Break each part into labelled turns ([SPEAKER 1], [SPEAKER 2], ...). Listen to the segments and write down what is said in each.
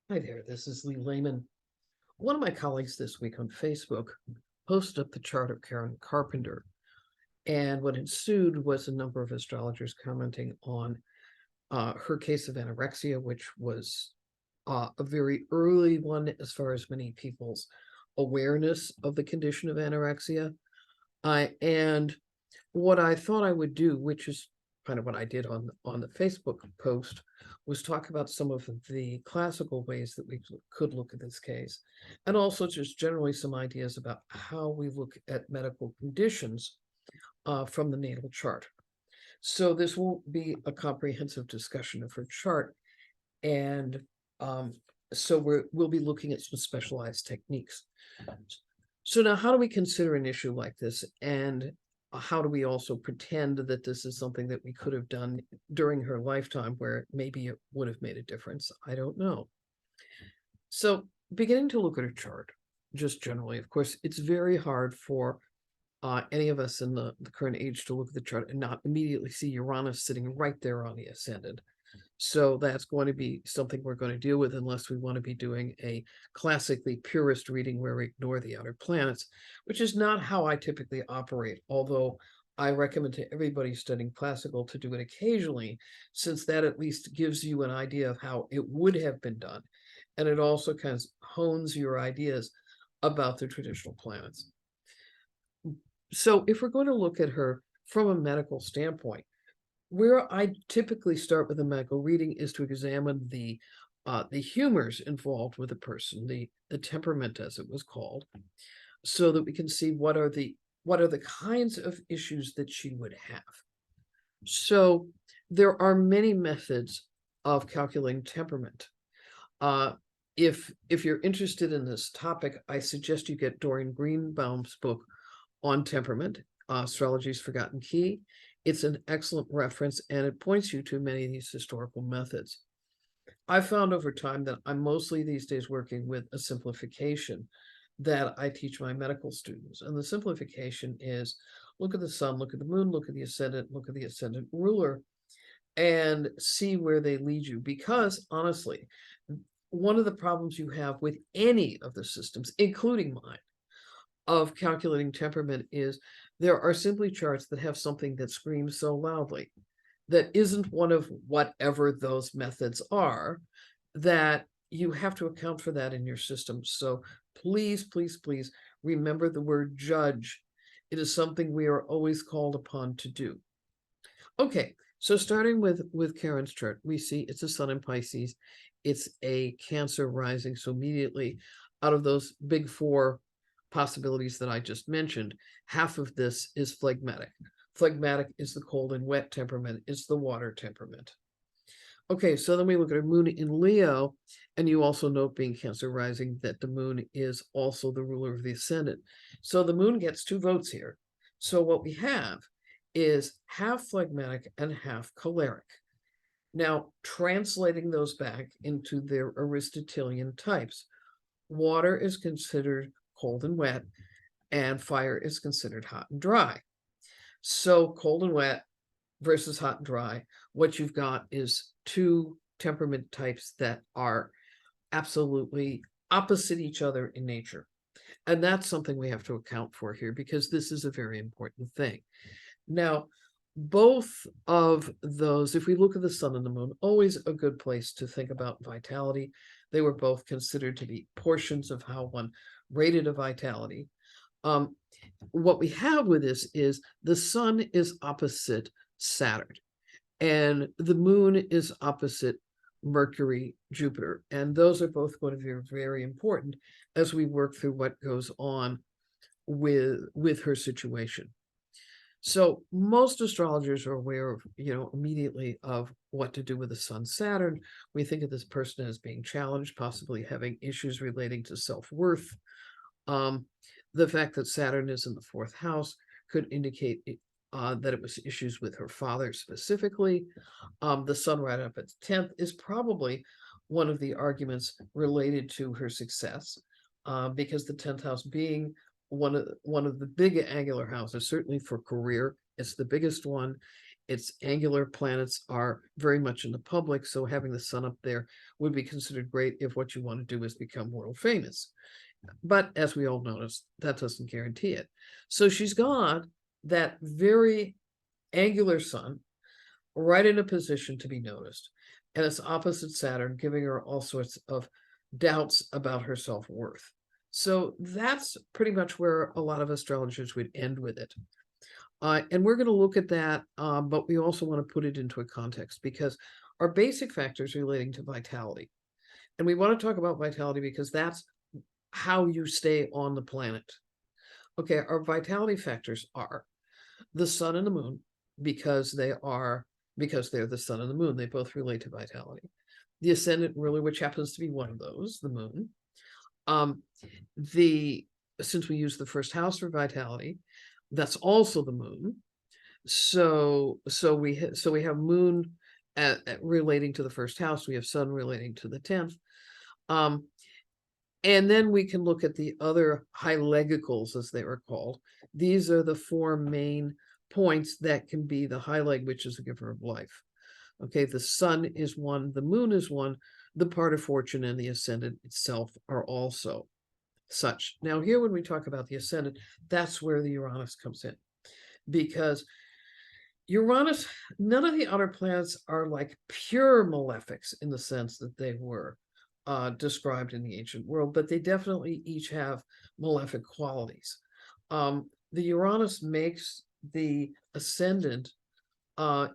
[SPEAKER 1] Hi there, this is Lee Lehman. One of my colleagues this week on Facebook posted up the chart of Karen Carpenter, and what ensued was a number of astrologers commenting on her case of anorexia, which was a very early one as far as many people's awareness of the condition of anorexia. And what I thought I would do, which is kind of what I did on the Facebook post, was talk about some of the classical ways that we could look at this case, and also just generally some ideas about how we look at medical conditions from the natal chart. So this won't be a comprehensive discussion of her chart, and so we'll be looking at some specialized techniques. So now, how do we consider an issue like this, and how do we also pretend that this is something that we could have done during her lifetime where maybe it would have made a difference? I don't know. So beginning to look at her chart, just generally, of course, it's very hard for any of us in the current age to look at the chart and not immediately see Uranus sitting right there on the ascendant. So that's going to be something we're going to deal with unless we want to be doing a classically purist reading where we ignore the outer planets, which is not how I typically operate, although I recommend to everybody studying classical to do it occasionally, since that at least gives you an idea of how it would have been done. And it also kind of hones your ideas about the traditional planets. So if we're going to look at her from a medical standpoint, where I typically start with a medical reading is to examine the humors involved with a person, the temperament as it was called, so that we can see what are the kinds of issues that she would have. So there are many methods of calculating temperament. If you're interested in this topic, I suggest you get Doreen Greenbaum's book on temperament, Astrology's Forgotten Key. It's an excellent reference, and it points you to many of these historical methods. I've found over time that I'm mostly these days working with a simplification that I teach my medical students. And the simplification is look at the sun, look at the moon, look at the ascendant ruler, and see where they lead you. Because honestly, one of the problems you have with any of the systems, including mine, of calculating temperament is there are simply charts that have something that screams so loudly that isn't one of whatever those methods are, that you have to account for that in your system. So please, please, please remember the word judge. It is something we are always called upon to do. Okay, so starting with Karen's chart, we see it's a sun in Pisces. It's a Cancer rising. So immediately out of those big four possibilities that I just mentioned, half of this is phlegmatic. Phlegmatic is the cold and wet temperament, it's the water temperament. Okay, so then we look at a moon in Leo, and you also note, being Cancer rising, that the moon is also the ruler of the ascendant. So the moon gets 2 votes here. So what we have is half phlegmatic and half choleric. Now, translating those back into their Aristotelian types, water is considered cold and wet, and fire is considered hot and dry. So cold and wet versus hot and dry, what you've got is 2 temperament types that are absolutely opposite each other in nature. And that's something we have to account for here, because this is a very important thing. Now, both of those, if we look at the sun and the moon, always a good place to think about vitality. They were both considered to be portions of how one rated a vitality. What we have with this is the sun is opposite Saturn, and the moon is opposite Mercury, Jupiter. And those are both going to be very important as we work through what goes on with her situation. So most astrologers are aware of, immediately of what to do with the sun Saturn. We think of this person as being challenged, possibly having issues relating to self-worth. The fact that Saturn is in the 4th house could indicate that it was issues with her father specifically. The sun right up at 10th is probably one of the arguments related to her success, because the 10th house being one of the big angular houses, certainly for career, it's the biggest one. its angular planets are very much in the public, so having the sun up there would be considered great if what you want to do is become world famous. But as we all notice, that doesn't guarantee it. So she's got that very angular sun right in a position to be noticed, and it's opposite Saturn, giving her all sorts of doubts about her self-worth. So that's pretty much where a lot of astrologers would end with it. And we're going to look at that, but we also want to put it into a context, because our basic factors relating to vitality. And we want to talk about vitality because that's how you stay on the planet. Okay, our vitality factors are the sun and the moon, because they're the sun and the moon. They both relate to vitality. The ascendant ruler, which happens to be one of those, the moon. Since we use the first house for vitality, that's also the moon. So we have moon relating to the first house. We have sun relating to the 10th. And then we can look at the other high legicals, as they were called. These are the four main points that can be the high leg, which is the giver of life. Okay, the sun is one, the moon is one, the part of fortune and the ascendant itself are also such. Now here, when we talk about the ascendant, that's where the Uranus comes in, because Uranus, none of the outer planets are like pure malefics in the sense that they were described in the ancient world, but they definitely each have malefic qualities. The Uranus makes the ascendant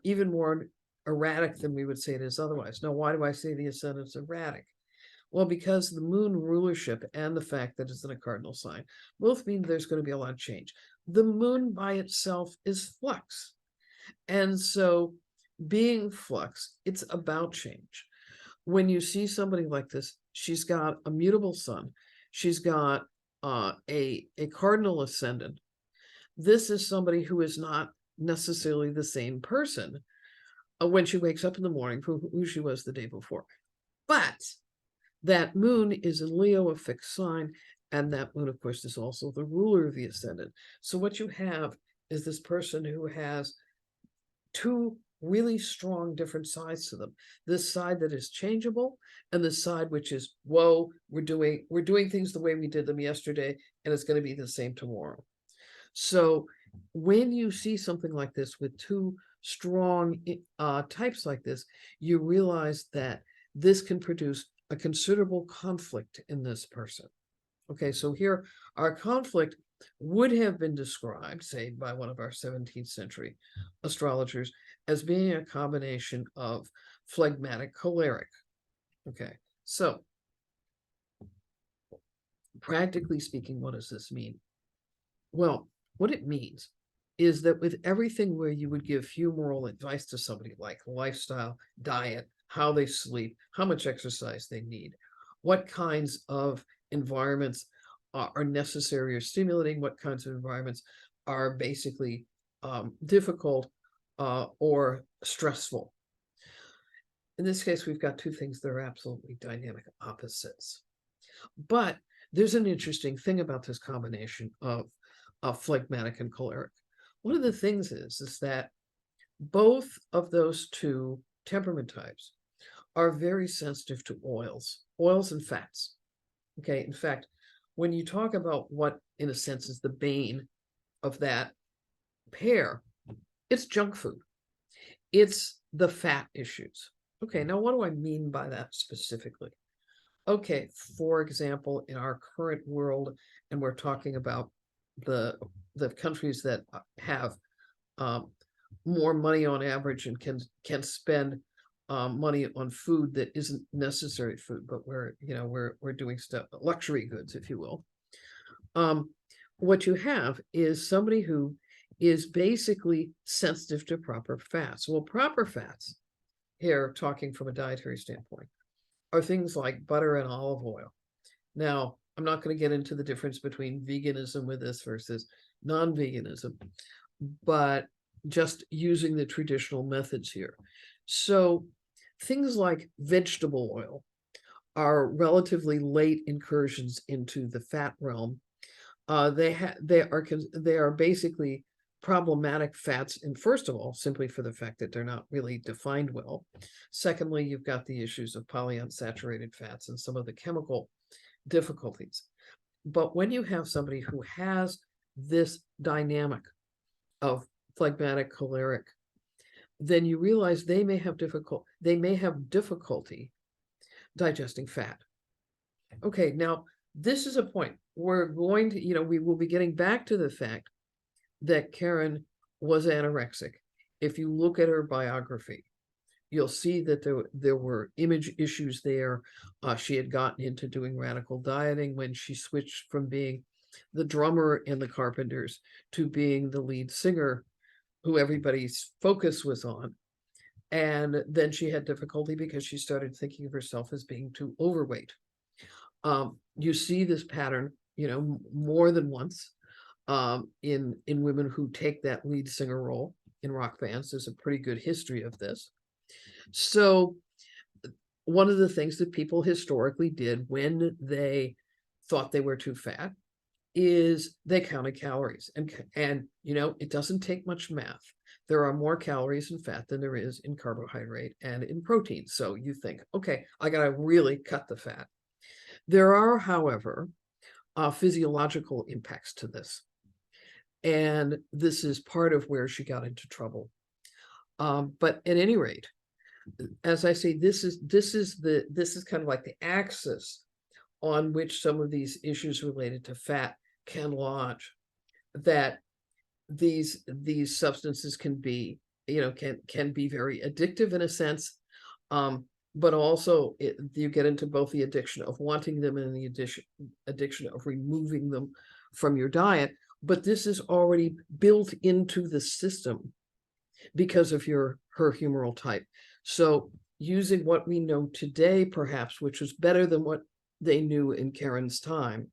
[SPEAKER 1] even more erratic than we would say it is otherwise. Now, why do I say the ascendant's erratic? Well, because the moon rulership and the fact that it's in a cardinal sign both mean there's going to be a lot of change. The moon by itself is flux. And so being flux, it's about change. When you see somebody like this, she's got a mutable sun. She's got a cardinal ascendant. This is somebody who is not necessarily the same person when she wakes up in the morning who she was the day before. But that moon is in Leo, a fixed sign, and that moon, of course, is also the ruler of the ascendant. So what you have is this person who has two really strong different sides to them. This side that is changeable, and this side which is, whoa, we're doing things the way we did them yesterday, and it's going to be the same tomorrow. So when you see something like this with two strong types like this, you realize that this can produce a considerable conflict in this person. Okay, so here our conflict would have been described, say, by one of our 17th century astrologers as being a combination of phlegmatic choleric. Okay, so practically speaking, what does this mean? Well, what it means is that with everything where you would give humoral advice to somebody, like lifestyle, diet, how they sleep, how much exercise they need, what kinds of environments are necessary or stimulating, what kinds of environments are basically difficult or stressful. In this case, we've got two things that are absolutely dynamic opposites. But there's an interesting thing about this combination of phlegmatic and choleric. One of the things is that both of those two temperament types are very sensitive to oils and fats. Okay, in fact, when you talk about what, in a sense, is the bane of that pair, it's junk food. It's the fat issues. Okay, now what do I mean by that specifically? Okay, for example, in our current world, and we're talking about the countries that have more money on average and can spend money on food that isn't necessary food, but we're doing stuff, luxury goods, if you will. What you have is somebody who is basically sensitive to proper fats. Well, proper fats, here talking from a dietary standpoint, are things like butter and olive oil. Now, I'm not going to get into the difference between veganism with this versus non-veganism, but just using the traditional methods here. So things like vegetable oil are relatively late incursions into the fat realm. They are basically problematic fats, and first of all, simply for the fact that they're not really defined well. Secondly, you've got the issues of polyunsaturated fats and some of the chemical difficulties. But when you have somebody who has this dynamic of phlegmatic choleric, then you realize they may have difficulty digesting fat. Okay, now this is a point we're going to, we will be getting back to the fact that Karen was anorexic. If you look at her biography, you'll see that there were image issues there. She had gotten into doing radical dieting when she switched from being the drummer in the Carpenters to being the lead singer, who everybody's focus was on. And then she had difficulty because she started thinking of herself as being too overweight. You see this pattern, more than once in women who take that lead singer role in rock bands. There's a pretty good history of this. So one of the things that people historically did when they thought they were too fat is they counted calories. And it doesn't take much math. There are more calories in fat than there is in carbohydrate and in protein. So you think, okay, I got to really cut the fat. There are, however, physiological impacts to this. And this is part of where she got into trouble. But at any rate, as I say, this is kind of like the axis on which some of these issues related to fat can lodge, that these substances can be, can be very addictive in a sense, but also you get into both the addiction of wanting them and the addiction of removing them from your diet. But this is already built into the system because of her humoral type. So using what we know today, perhaps, which was better than what they knew in Karen's time,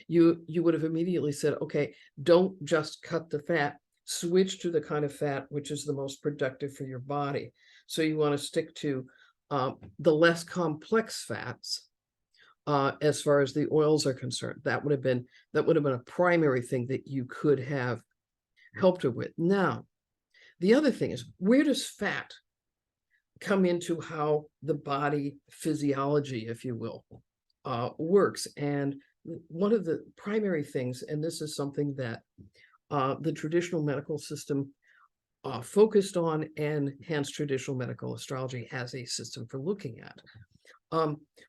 [SPEAKER 1] you would have immediately said, okay, don't just cut the fat, switch to the kind of fat which is the most productive for your body. So you want to stick to the less complex fats as far as the oils are concerned. That would have been a primary thing that you could have helped her with. Now, the other thing is, where does fat come into how the body physiology, if you will, works? And one of the primary things, and this is something that the traditional medical system focused on, and hence traditional medical astrology has a system for looking at.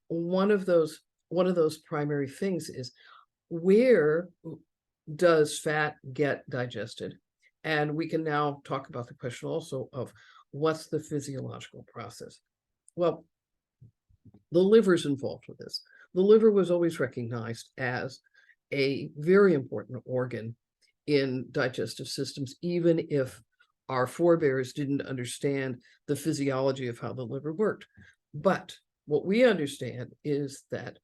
[SPEAKER 1] One of those primary things is, where does fat get digested? And we can now talk about the question also of what's the physiological process. Well, the liver's involved with this. The liver was always recognized as a very important organ in digestive systems, even if our forebears didn't understand the physiology of how the liver worked. But what we understand is that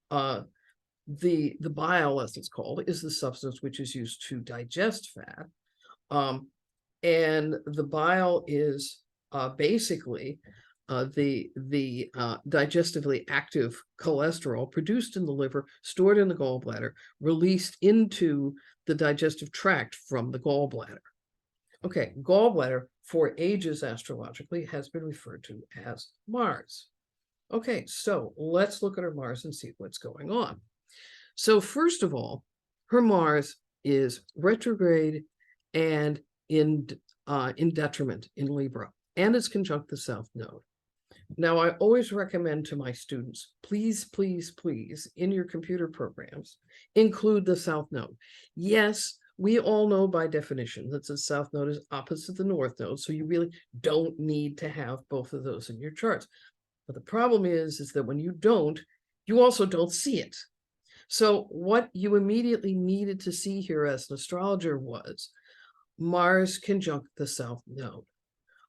[SPEAKER 1] the bile, as it's called, is the substance which is used to digest fat. And the bile is basically the digestively active cholesterol produced in the liver, stored in the gallbladder, released into the digestive tract from the gallbladder. Okay, gallbladder for ages astrologically has been referred to as Mars. Okay, so let's look at her Mars and see what's going on. So first of all, her Mars is retrograde and in detriment in Libra, and it's conjunct the South Node. Now, I always recommend to my students, please, please, please, in your computer programs, include the South Node. Yes, we all know by definition that the South Node is opposite the North Node, so you really don't need to have both of those in your charts. But the problem is that when you don't, you also don't see it. So what you immediately needed to see here as an astrologer was Mars conjunct the South Node.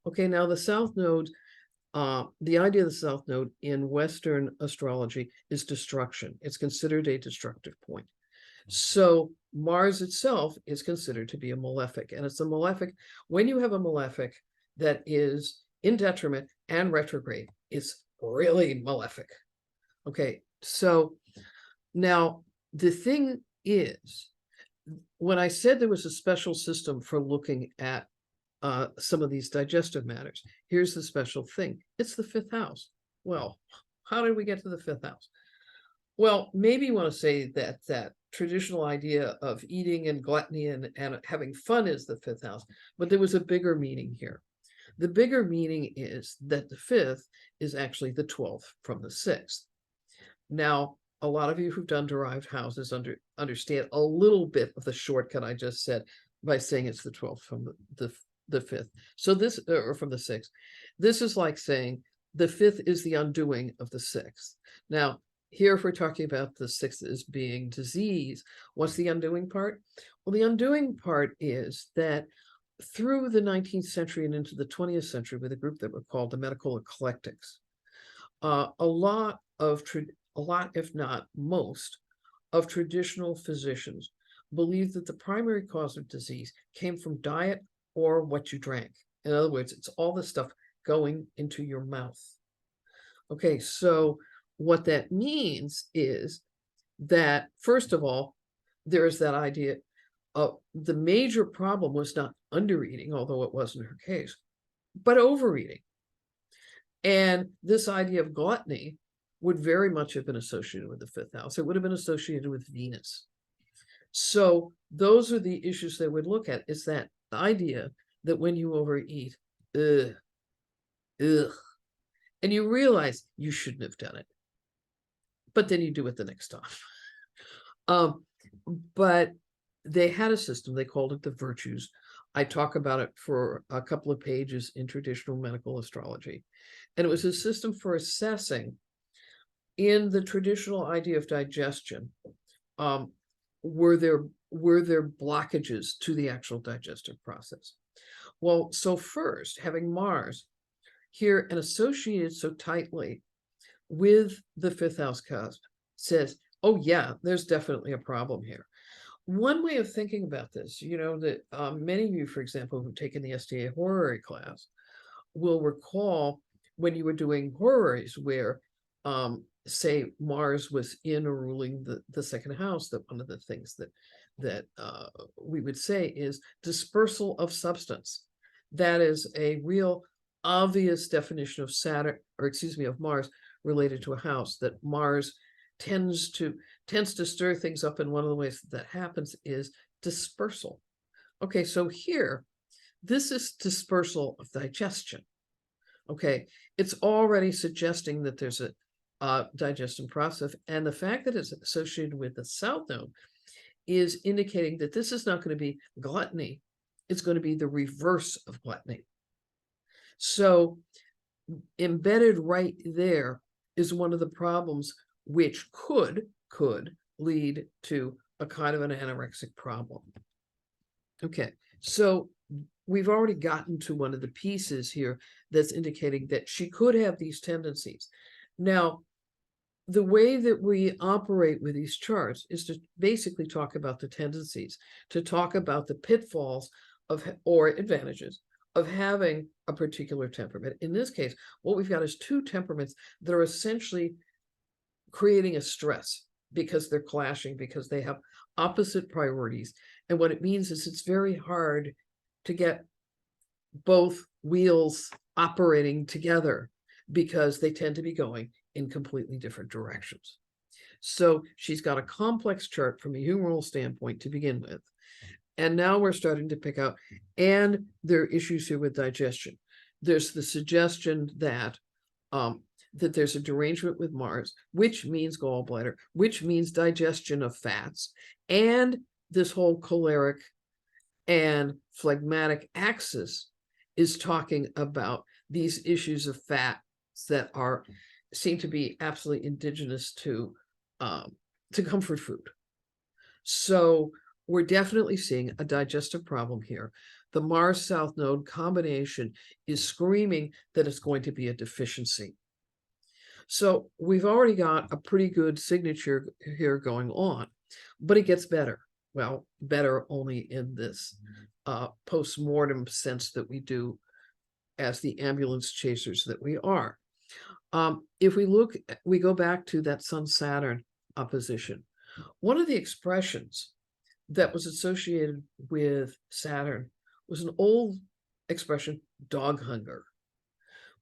[SPEAKER 1] Okay, now the South Node, the idea of the South Node in Western astrology is destruction. It's considered a destructive point. So Mars itself is considered to be a malefic, and it's a malefic. When you have a malefic that is in detriment and retrograde, it's really malefic. Okay, so now the thing is, when I said there was a special system for looking at some of these digestive matters, here's the special thing. It's the fifth house. Well, how did we get to the fifth house? Well, maybe you want to say that that traditional idea of eating and gluttony and having fun is the fifth house, but there was a bigger meaning here. The bigger meaning is that the fifth is actually the 12th from the sixth. Now, a lot of you who've done derived houses understand a little bit of the shortcut I just said by saying it's the 12th from the fifth. So this, or from the sixth, this is like saying the fifth is the undoing of the sixth. Now, here, if we're talking about the sixth as being disease, what's the undoing part? Well, the undoing part is that through the 19th century and into the 20th century, with a group that were called the medical eclectics, a lot, if not most, of traditional physicians believed that the primary cause of disease came from diet or what you drank. In other words, it's all the stuff going into your mouth. Okay, so what that means is that, first of all, there is that idea of the major problem was not undereating, although it wasn't her case, but overeating. And this idea of gluttony would very much have been associated with the fifth house. It would have been associated with Venus. So those are the issues they would look at, is that idea that when you overeat, and you realize you shouldn't have done it, but then you do it the next time. But they had a system, they called it the virtues. I talk about it for a couple of pages in traditional medical astrology. And it was a system for assessing, in the traditional idea of digestion, were there blockages to the actual digestive process? Well, so first, having Mars here and associated so tightly with the fifth house cusp says, oh yeah, there's definitely a problem here. One way of thinking about this, that many of you, for example, who've taken the STA horary class will recall when you were doing horaries where, say, Mars was in or ruling the second house, that one of the things that we would say is dispersal of substance. That is a real obvious definition of Saturn, or excuse me, of Mars related to a house, that Mars tends to stir things up, and one of the ways that happens is dispersal. Okay, so here, this is dispersal of digestion. Okay, it's already suggesting that there's a digestion process, and the fact that it's associated with the south node is indicating that this is not going to be gluttony, it's going to be the reverse of gluttony. So embedded right there is one of the problems which could lead to a kind of an anorexic problem. Okay, so we've already gotten to one of the pieces here that's indicating that she could have these tendencies. Now, the way that we operate with these charts is to basically talk about the tendencies, to talk about the pitfalls of, or advantages of having a particular temperament. In this case, what we've got is two temperaments that are essentially creating a stress because they're clashing, because they have opposite priorities. And what it means is it's very hard to get both wheels operating together because they tend to be going in completely different directions. So she's got a complex chart from a humoral standpoint to begin with. And now we're starting to pick out, and there are issues here with digestion. There's the suggestion that that there's a derangement with Mars, which means gallbladder, which means digestion of fats, and this whole choleric and phlegmatic axis is talking about these issues of fats that seem to be absolutely indigenous to comfort food. So we're definitely seeing a digestive problem here. The Mars South Node combination is screaming that it's going to be a deficiency. So we've already got a pretty good signature here going on, but it gets better. Well, better only in this post-mortem sense that we do as the ambulance chasers that we are. If we go back to that Sun-Saturn opposition. One of the expressions that was associated with Saturn was an old expression, dog hunger.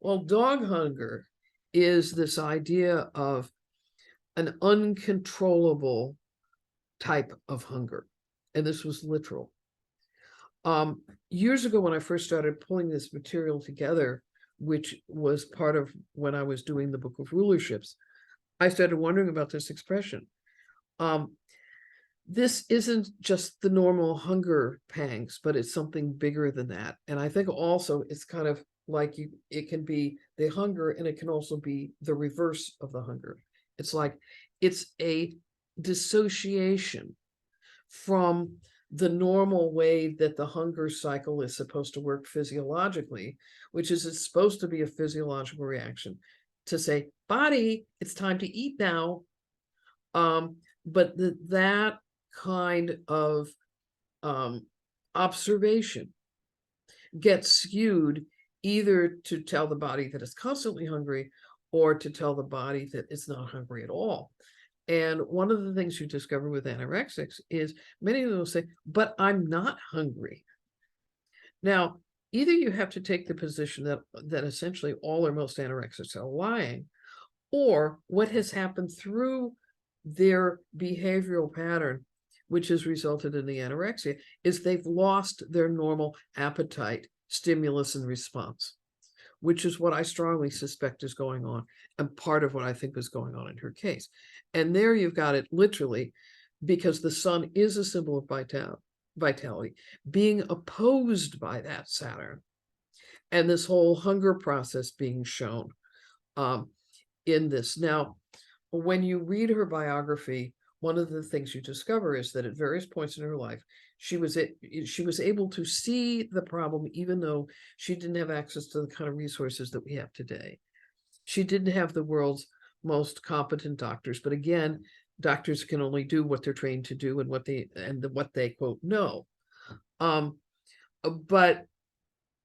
[SPEAKER 1] Well, dog hunger is this idea of an uncontrollable type of hunger. And this was literal. Years ago, when I first started pulling this material together, which was part of when I was doing the Book of Rulerships, I started wondering about this expression. This isn't just the normal hunger pangs, but it's something bigger than that. And I think also it's kind of like it can be the hunger, and it can also be the reverse of the hunger. It's like it's a dissociation from the normal way that the hunger cycle is supposed to work physiologically, which is it's supposed to be a physiological reaction to say, body, it's time to eat now. But that kind of observation gets skewed either to tell the body that it's constantly hungry or to tell the body that it's not hungry at all. And one of the things you discover with anorexics is many of them will say, but I'm not hungry. Now, either you have to take the position that essentially all or most anorexics are lying, or what has happened through their behavioral pattern, which has resulted in the anorexia, is they've lost their normal appetite, stimulus, and response, which is what I strongly suspect is going on, and part of what I think was going on in her case. And there you've got it literally, because the sun is a symbol of vitality, being opposed by that Saturn, and this whole hunger process being shown in this. Now, when you read her biography, one of the things you discover is that at various points in her life, she was able to see the problem, even though she didn't have access to the kind of resources that we have today. She didn't have the world's most competent doctors, but again, doctors can only do what they're trained to do and what they quote know. But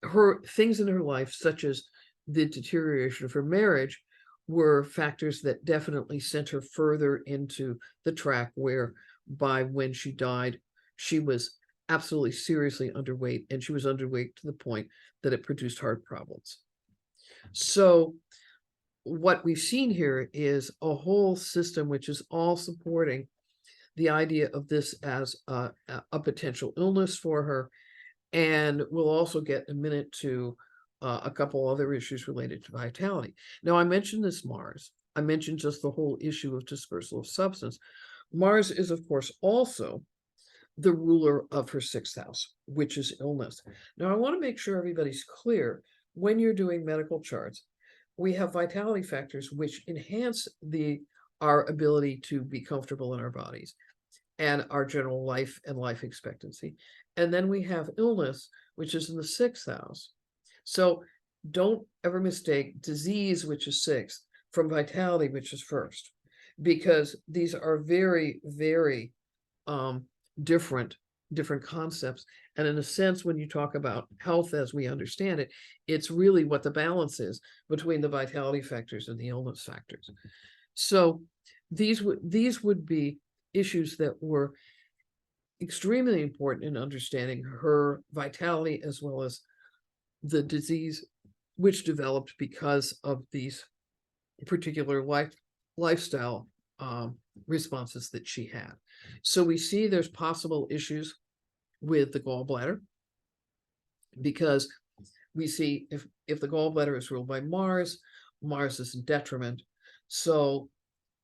[SPEAKER 1] her things in her life, such as the deterioration of her marriage, were factors that definitely sent her further into the track where by when she died, she was absolutely seriously underweight, and she was underweight to the point that it produced heart problems. So what we've seen here is a whole system which is all supporting the idea of this as a potential illness for her. And we'll also get a minute to a couple other issues related to vitality. Now, I mentioned this Mars. I mentioned just the whole issue of dispersal of substance. Mars is, of course, also the ruler of her sixth house, which is illness. Now, I want to make sure everybody's clear. When you're doing medical charts, we have vitality factors which enhance our ability to be comfortable in our bodies and our general life and life expectancy. And then we have illness, which is in the sixth house. So don't ever mistake disease, which is sixth, from vitality, which is first, because these are very, very different concepts. And in a sense, when you talk about health as we understand it, it's really what the balance is between the vitality factors and the illness factors. So these would be issues that were extremely important in understanding her vitality, as well as the disease which developed because of these particular lifestyle responses that she had. So we see there's possible issues with the gallbladder, because we see if the gallbladder is ruled by Mars, Mars is in detriment. So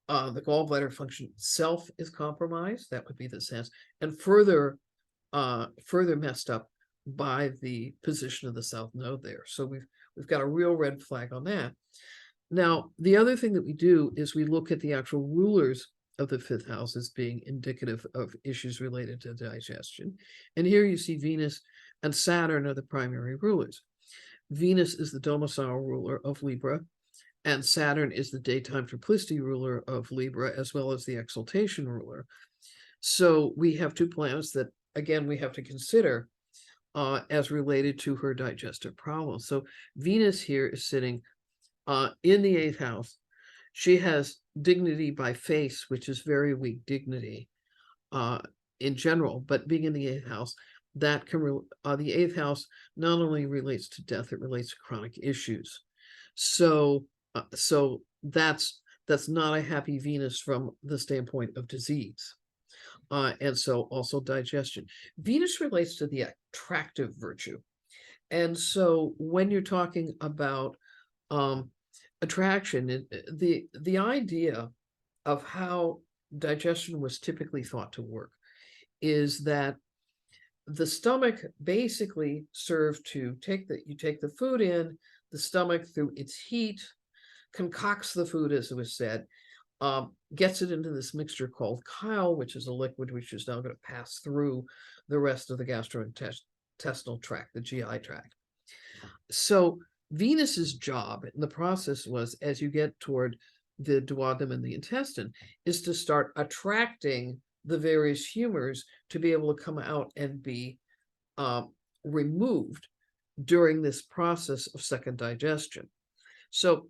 [SPEAKER 1] the gallbladder function itself is compromised. That would be the sense, and further messed up by the position of the south node there. So we've got a real red flag on that. Now, the other thing that we do is we look at the actual rulers of the fifth house as being indicative of issues related to digestion. And here you see Venus and Saturn are the primary rulers. Venus is the domicile ruler of Libra, and Saturn is the daytime triplicity ruler of Libra, as well as the exaltation ruler. So we have two planets that, again, we have to consider as related to her digestive problems. So Venus here is sitting in the eighth house. She has dignity by face, which is very weak dignity. in general, but being in the eighth house, that can the eighth house not only relates to death, it relates to chronic issues. So so that's not a happy Venus from the standpoint of disease. And so also digestion. Venus relates to the attractive virtue. And so when you're talking about attraction, the idea of how digestion was typically thought to work is that the stomach basically served to take the food in, the stomach through its heat concocts the food, as it was said, gets it into this mixture called chyle, which is a liquid which is now going to pass through the rest of the gastrointestinal tract, the GI tract. So Venus's job in the process was, as you get toward the duodenum and the intestine, is to start attracting the various humors to be able to come out and be removed during this process of second digestion. So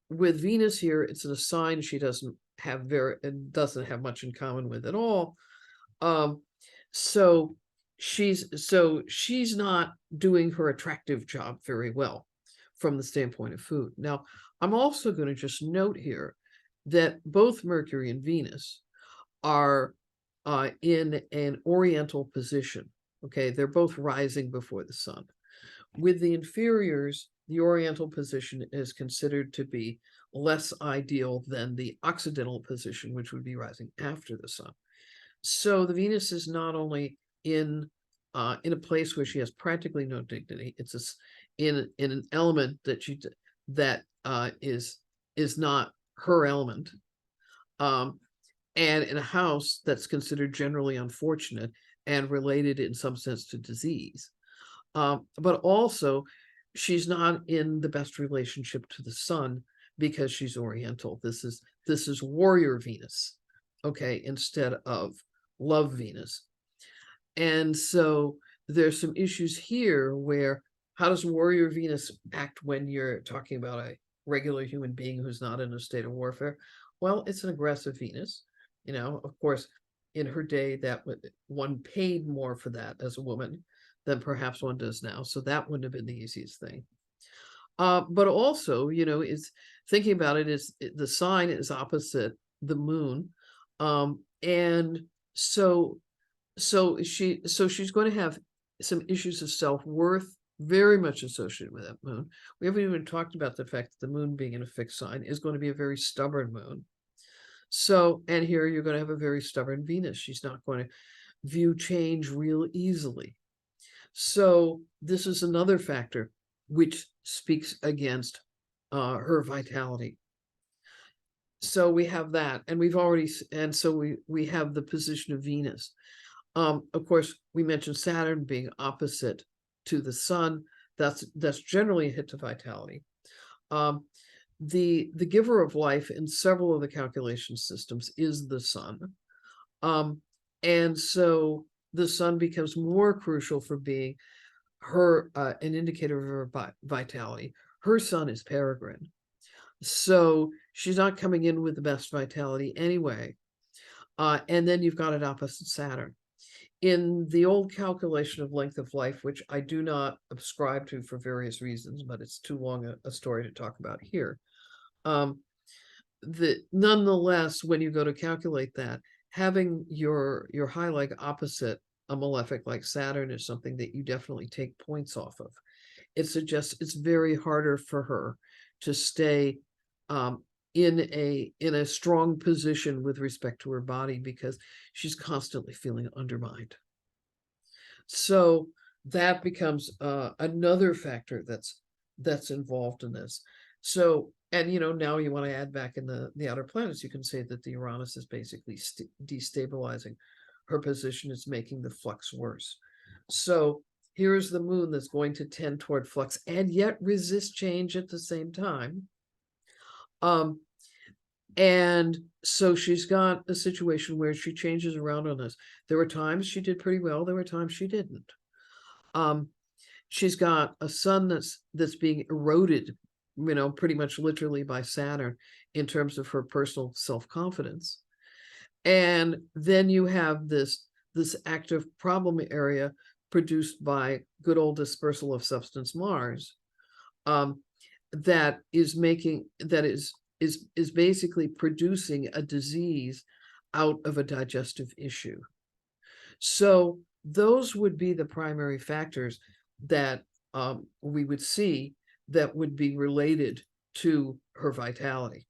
[SPEAKER 1] with Venus here, it's in a sign she doesn't have much in common with at all. So she's not doing her attractive job very well from the standpoint of food. Now, I'm also going to just note here that both Mercury and Venus are in an oriental position. Okay, they're both rising before the sun. With the inferiors, the oriental position is considered to be less ideal than the occidental position, which would be rising after the sun. So the Venus is not only in a place where she has practically no dignity, it's in an element that is not her element, and in a house that's considered generally unfortunate and related in some sense to disease. But also, she's not in the best relationship to the sun because she's oriental. This is warrior Venus, okay, instead of love Venus. And so there's some issues here where how does warrior Venus act when you're talking about a regular human being who's not in a state of warfare? Well, it's an aggressive Venus. You know, of course, in her day, one paid more for that as a woman than perhaps one does now. So that wouldn't have been the easiest thing. But also, you know, is thinking about it is the sign is opposite the moon. And so she's going to have some issues of self-worth very much associated with that moon. We haven't even talked about the fact that the moon being in a fixed sign is going to be a very stubborn moon. So, and here you're going to have a very stubborn Venus. She's not going to view change real easily. So this is another factor which speaks against her vitality. So we have that, and we have the position of Venus. Of course, we mentioned Saturn being opposite to the sun. That's generally a hit to vitality. The giver of life in several of the calculation systems is the sun. And so the sun becomes more crucial for being an indicator of her vitality. Her sun is Peregrine. So she's not coming in with the best vitality anyway. And then you've got it opposite Saturn. In the old calculation of length of life, which I do not ascribe to for various reasons, but it's too long a story to talk about here. Nonetheless, when you go to calculate that, having your high leg opposite a malefic like Saturn is something that you definitely take points off of. It suggests it's very harder for her to stay in a strong position with respect to her body because she's constantly feeling undermined. So that becomes another factor that's involved in this. So, and you know, now you want to add back in the outer planets, you can say that the Uranus is basically destabilizing her position, is making the flux worse. So here's the moon that's going to tend toward flux and yet resist change at the same time. And so she's got a situation where she changes around on us. There were times she did pretty well. There were times she didn't. She's got a sun that's being eroded, you know, pretty much literally by Saturn in terms of her personal self-confidence. And then you have this this active problem area produced by good old dispersal of substance Mars, that is basically producing a disease out of a digestive issue. So those would be the primary factors that we would see that would be related to her vitality.